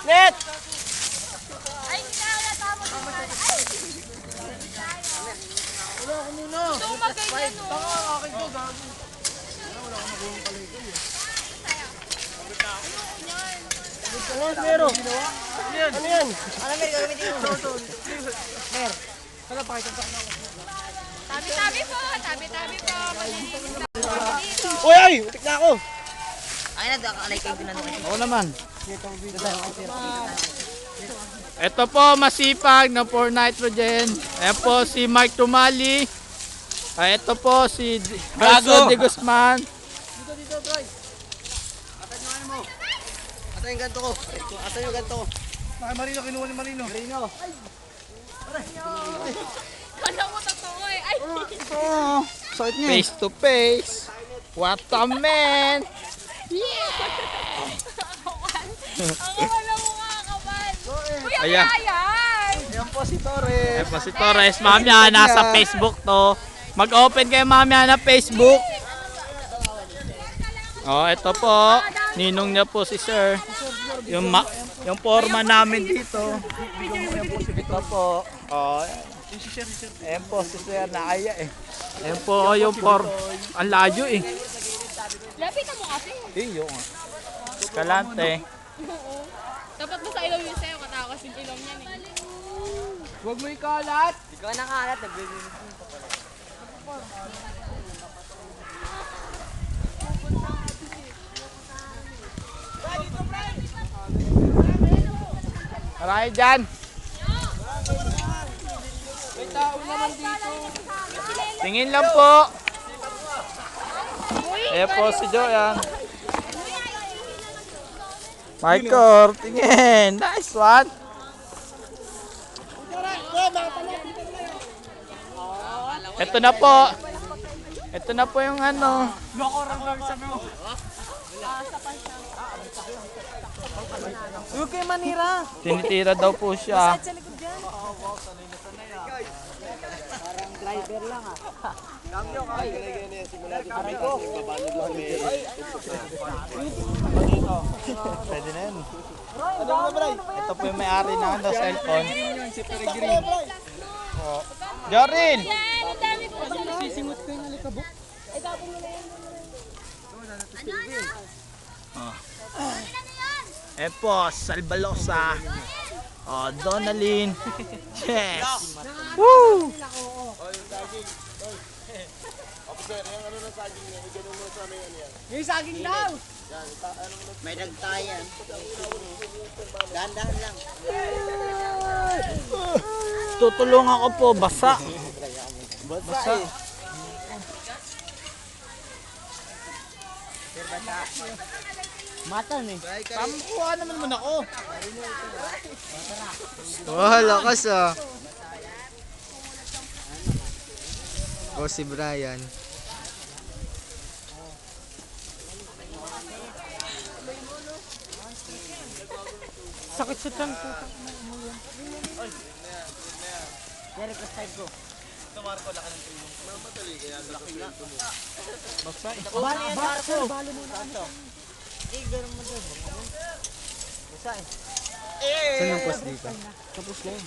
Net! Ay, hindi na wala tama sa ay! Wala ako muna. Ito magganyan o. Baka akin ko, gago. Wala akong nakuha pala ito eh. Ano yan, Mero? Ano yan? Ano yan? Ano Mer, gagamitin mo? Mer. Kala, pakita sa akin ako. Tabi-tabi po, tabi-tabi po. Malilinis na po dito. Uy, ay! Utik na ako! Ay na, alay kayo pinano kasi. Oo naman. Ito po, masipag na for nitrogen. Ayan po si Mike Tumali. Ito po si Gago de Guzman. Dito, Troy. Asan yung ano mo? Asan yung ganto ko? Asan yung ganto ko? Nakay Marino, kinuha ni Marino. Marino. Kala mo totoo eh. Ay! Oh, face to face. What a man. Ang wala mo mga kapal. Kuya, Ayan. wala yan. Ayan po si Torres. Ayan po si Torres. Mamaya, nasa Facebook to. Mag-open kayo mamaya na Facebook. Oh, ito po. Ninong niya po si Sir. Yung forma namin dito. Ito po. Oh, ayan po si Sir na aya eh. Ayan po yung form. Ang layo eh. Lapitan mo kasi. Iyo nga. Kalante. Oo. Dapat mo sa ilaw yun sa'yo, katakas yung ilaw niyan eh. Huwag mo ikalat. Ikaw nakalat, naglilinis mo. Marami dyan. May tao naman dito. Tingin lang po. Ayan po si Joyan. Michael, tingin. Nice one. Ito na po. Ito na po yung ano. Huwag kayo manira. Tinitira daw po siya. Pwede na yun. Ito po yung may-ari ng ano, cellphone. Oh. Jorin! Yan, ang dami po sila. Sisingot ko yung alikabok. Ay, tapon mo na yan. Eh po, Salbalosa. Oh, Donalyn. Yes. Woo! May saging daw. May nagtayan. Dahan-dahan lang. Tutulungan ko po, basa. Basa. Matan eh. Pamukuha naman ako. Oh, lakas ah. Oh, si Brian. Sakit sa tiyan ko. Yan, request type ko. Basa eh. Bali yan, Marco. Bali mo na. Eh, gano'n mo doon. Basta eh. Saan yung post dito? Tapos lang.